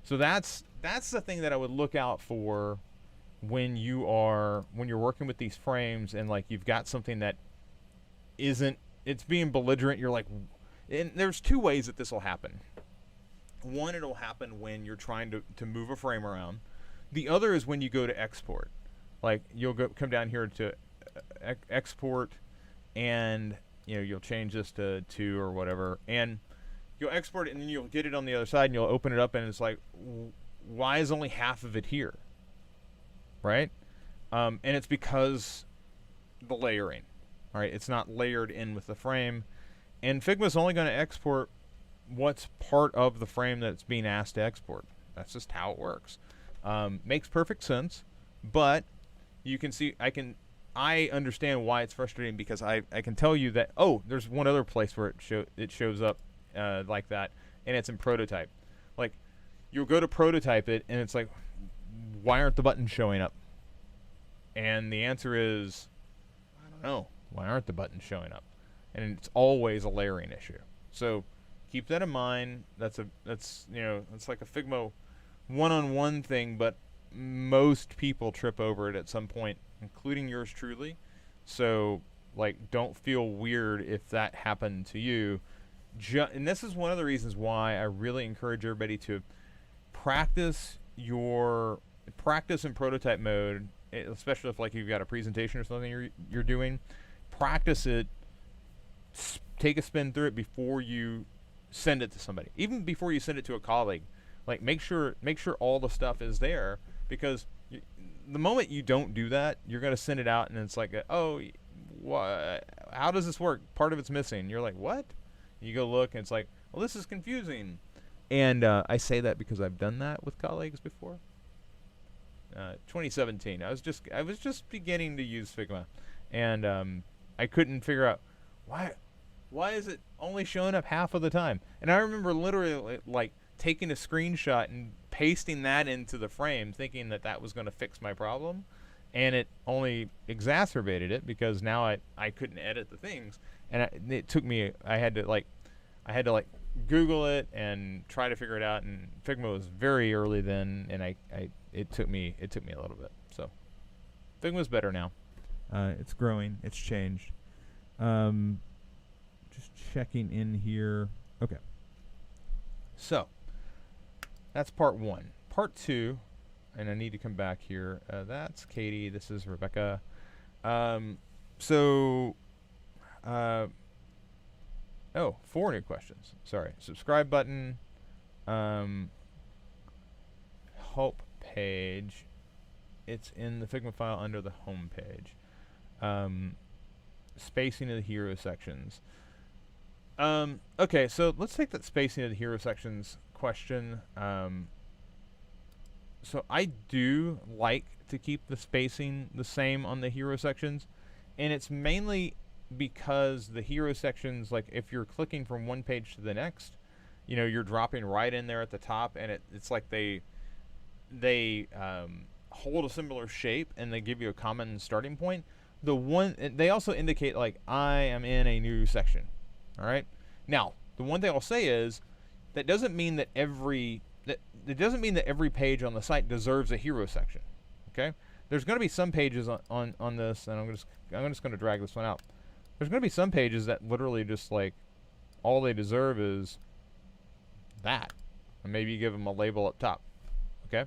so that's the thing that I would look out for when you're working with these frames, and like you've got something that it's being belligerent. You're like, and there's two ways that this will happen. One, it'll happen when you're trying to move a frame around. The other is when you go to export. Like you'll come down here to export, and you know, you'll change this to 2 or whatever, and you'll export it, and then you'll get it on the other side, and you'll open it up, and it's like, why is only half of it here? Right? And it's because the layering. All right, it's not layered in with the frame, and Figma's only going to export what's part of the frame that's being asked to export. That's just how it works. Makes perfect sense, but you can see, I understand why it's frustrating, because I can tell you that, oh, there's one other place where it shows up like that, and it's in prototype. Like, you'll go to prototype it, and it's like, why aren't the buttons showing up? And the answer is, I don't know. Why aren't the buttons showing up? And it's always a layering issue. So keep that in mind. That's you know, it's like a Figma one-on-one thing, but most people trip over it at some point, including yours truly. So, like, don't feel weird if that happened to you. And this is one of the reasons why I really encourage everybody to practice in prototype mode, especially if like you've got a presentation or something you're doing. Practice it. Take a spin through it before you send it to somebody, even before you send it to a colleague. Like, make sure all the stuff is there, because the moment you don't do that, you're going to send it out and it's like, how does this work? Part of it's missing. You're like, what? You go look and it's like, well, this is confusing. And I say that because I've done that with colleagues before. 2017, I was just beginning to use Figma, and I couldn't figure out why is it only showing up half of the time. And I remember literally like taking a screenshot and pasting that into the frame, thinking that was going to fix my problem, and it only exacerbated it, because now I couldn't edit the things, and it took me. I had to like Google it and try to figure it out. And Figma was very early then, and it took me a little bit. So Figma's better now. It's growing. It's changed. Just checking in here. Okay. So that's part one. Part two, and I need to come back here. That's Katie. This is Rebecca. Oh, 4 new questions. Sorry. Subscribe button. Help page. It's in the Figma file under the home page. Spacing of the hero sections. Okay, so let's take that spacing of the hero sections question. So I do like to keep the spacing the same on the hero sections, and it's mainly because the hero sections, like if you're clicking from one page to the next, you're dropping right in there at the top, and it's like they hold a similar shape, and they give you a common starting point. They also indicate like, I am in a new section. All right. Now, the one thing I'll say is that doesn't mean that every page on the site deserves a hero section. Okay. There's going to be some pages on this, and I'm just going to drag this one out. There's going to be some pages that literally just like all they deserve is that, and maybe you give them a label up top. Okay.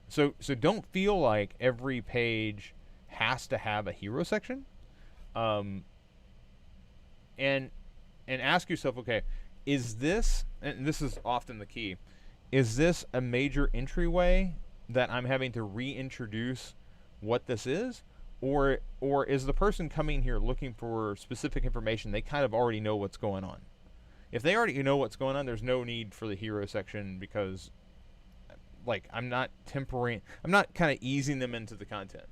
So don't feel like every page has to have a hero section. And ask yourself, okay, is this, and this is often the key, is this a major entryway that I'm having to reintroduce what this is? Or is the person coming here looking for specific information? They kind of already know what's going on. If they already know what's going on, there's no need for the hero section, because like I'm not kind of easing them into the content.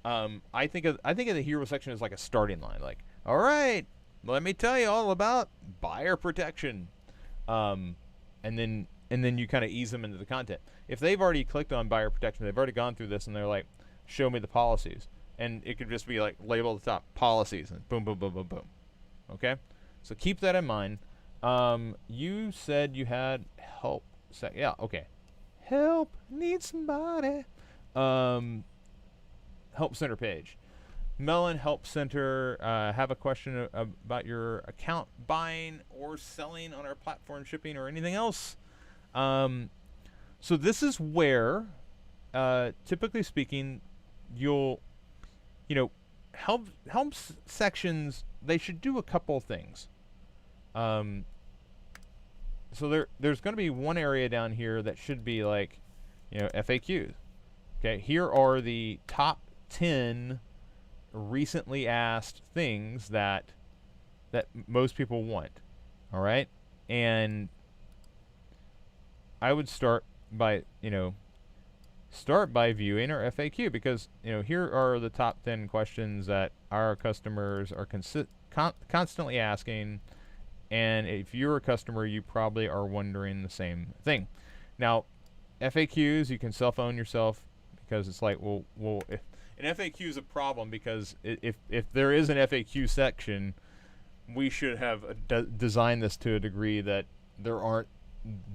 I think of the hero section as like a starting line. Like, all right, let me tell you all about buyer protection, and then you kind of ease them into the content. If they've already clicked on buyer protection, they've already gone through this, and they're like, show me the policies, and it could just be like label at the top, policies, and boom, boom, boom, boom, boom. Okay, so keep that in mind. You said you had help. Yeah, okay. Help, need somebody. Help center page. Melon Help Center, have a question about your account buying or selling on our platform, shipping, or anything else. So this is where, typically speaking, help sections, they should do a couple things. So there's going to be one area down here that should be like, FAQs. Okay, here are the top 10 recently asked things that most people want. All right, and I would start by viewing our FAQ, because here are the top 10 questions that our customers are constantly asking, and if you're a customer, you probably are wondering the same thing. Now, FAQs, you can self-own yourself, because it's like, well, if an FAQ is a problem, because if there is an FAQ section, we should have designed this to a degree that there aren't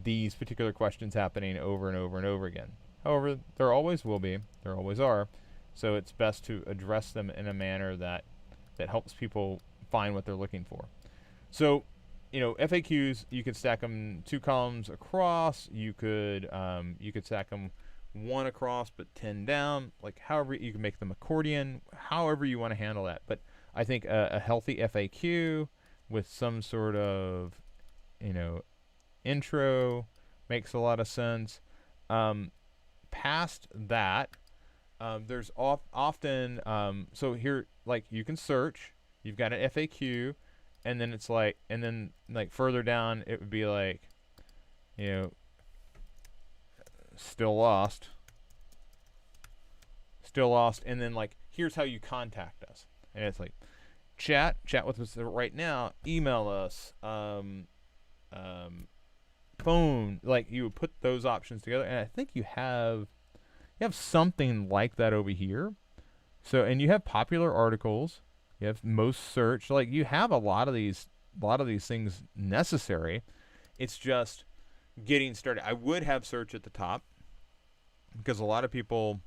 these particular questions happening over and over and over again. However, there always will be. There always are. So it's best to address them in a manner that helps people find what they're looking for. So, FAQs, you could stack them 2 columns across. You could stack them 1 across but 10 down. Like, however you can make them accordion, however you want to handle that. But I think a healthy FAQ with some sort of intro makes a lot of sense. Past that, there's often so here, like, you can search. You've got an FAQ, and then it's like, further down it would be like, still lost, and then like, here's how you contact us, and it's like, chat with us right now, email us, phone. Like, you would put those options together, and I think you have something like that over here. So, and you have popular articles, you have most searched, like, you have a lot of these things necessary. It's just getting started. I would have search at the top, because a lot of people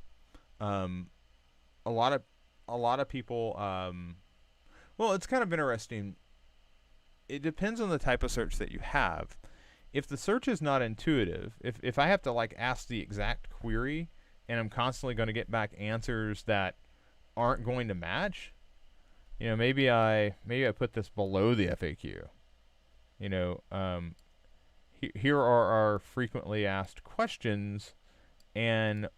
well, it's kind of interesting. It depends on the type of search that you have. If the search is not intuitive, if I have to, like, ask the exact query and I'm constantly going to get back answers that aren't going to match, maybe I put this below the FAQ. Here are our frequently asked questions, and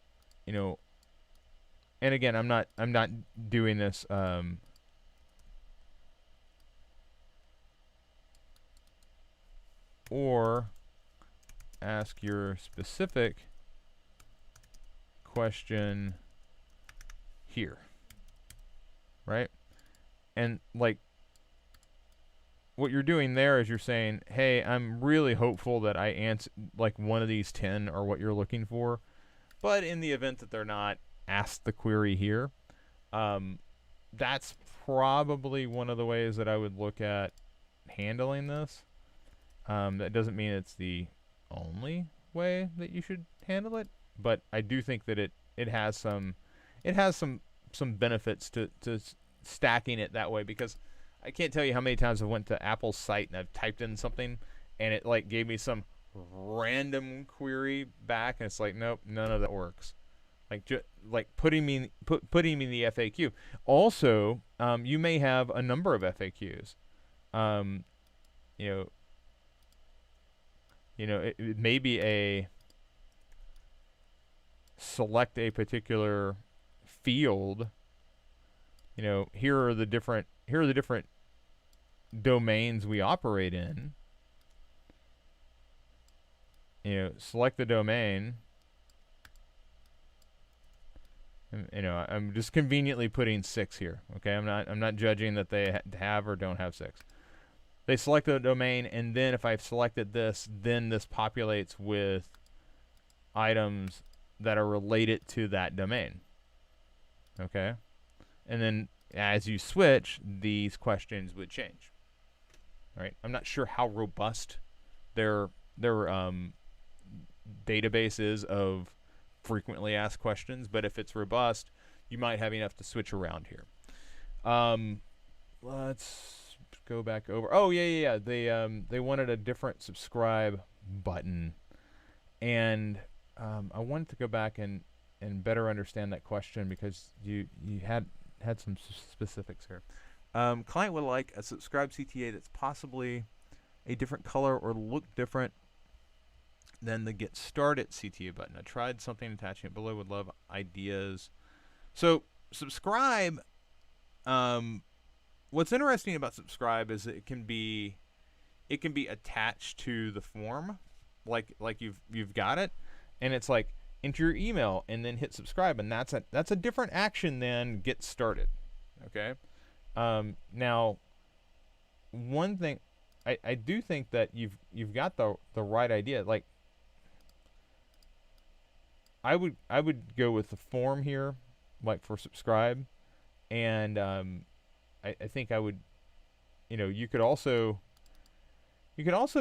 and again, I'm not doing this or ask your specific question here, right? And, like, what you're doing there is you're saying, hey, I'm really hopeful that I answer, like, one of these 10 are what you're looking for, but in the event that they're not, ask the query here. That's probably one of the ways that I would look at handling this. That doesn't mean it's the only way that you should handle it, but I do think that it has some benefits to stacking it that way, because I can't tell you how many times I went to Apple's site and I've typed in something and it, like, gave me some random query back, and it's like, nope, none of that works. Like putting me in the FAQ. Also, you may have a number of FAQs. It may be a select a particular field. Here are the different domains we operate in. Select the domain. I'm just conveniently putting 6 here. Okay, I'm not judging that they have or don't have 6. They select the domain, and then if I've selected this, then this populates with items that are related to that domain. Okay, and then as you switch, these questions would change. All right, I'm not sure how robust their database is of frequently asked questions, but if it's robust, you might have enough to switch around here. Let's go back over. Oh yeah. They wanted a different subscribe button, and I wanted to go back and better understand that question, because you had some specifics here. Client would like a subscribe CTA that's possibly a different color or look different than the get started CTA button. I tried something, attaching it below, would love ideas. So subscribe, what's interesting about subscribe is that it can be attached to the form, like you've got it, and it's like, enter your email and then hit subscribe, and that's a different action than get started. Okay. Now, one thing, I do think that you've got the right idea. Like, I would go with the form here, like for subscribe, and I think I would, you could also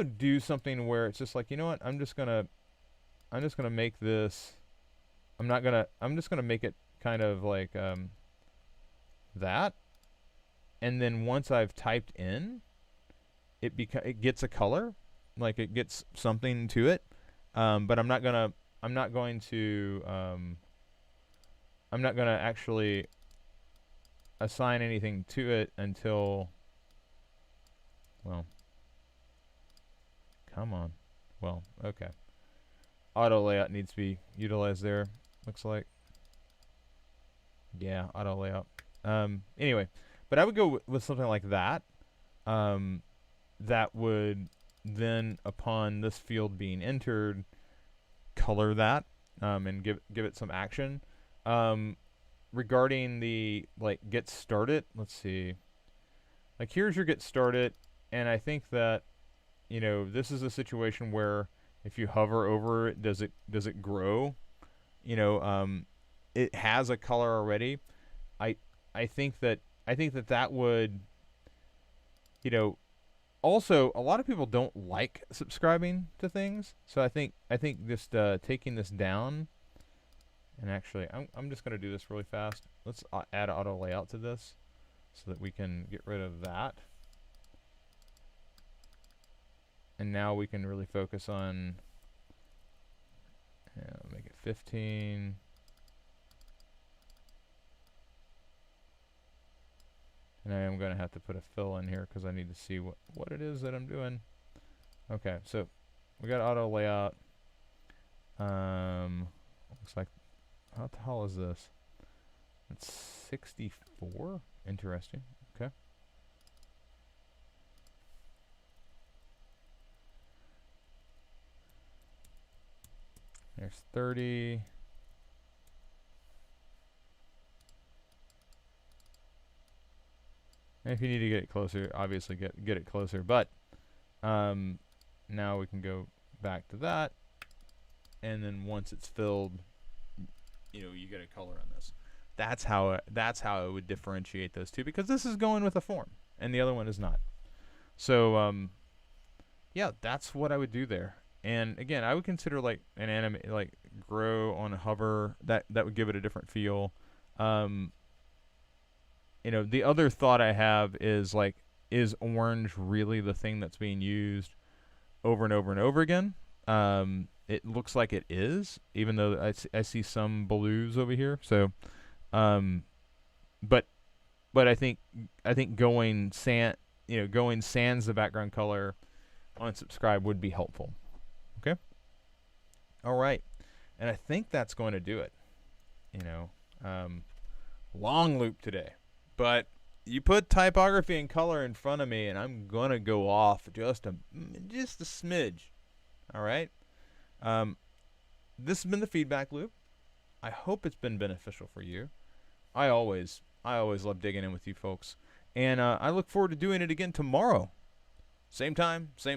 do something where it's just like, I'm just gonna make this I'm just gonna make it kind of like that, and then once I've typed in, it gets a color, like it gets something to it, but I'm not gonna actually assign anything to it until, well, come on, well, okay. Auto layout needs to be utilized there, looks like. Yeah, auto layout. Anyway, but I would go with something like that. That would then, upon this field being entered, color that, and give it some action. Regarding the get started, let's see. Like here's your get started, and I think that this is a situation where if you hover over it, does it grow? It has a color already. I think that would, also a lot of people don't like subscribing to things, so I think just taking this down, and actually I'm just gonna do this really fast. Let's add auto layout to this so that we can get rid of that, and now we can really focus on, make it 15. And I am going to have to put a fill in here because I need to see what it is that I'm doing. Okay, so we got auto layout. Looks like, how tall is this? It's 64. Interesting. Okay. There's 30. And if you need to get it closer, obviously get it closer. But now we can go back to that, and then once it's filled, you get a color on this. That's how I would differentiate those two, because this is going with a form and the other one is not. So yeah, that's what I would do there. And again, I would consider like an animate, like grow on a hover. That would give it a different feel. The other thought I have is like, is orange really the thing that's being used over and over and over again? It looks like it is, even though I see some blues over here. So, but I think going sans the background color on subscribe would be helpful. Okay. All right, and I think that's going to do it. Long loop today. But you put typography and color in front of me, and I'm gonna go off just a smidge. All right. This has been the feedback loop. I hope it's been beneficial for you. I always love digging in with you folks, and I look forward to doing it again tomorrow. Same time, same place.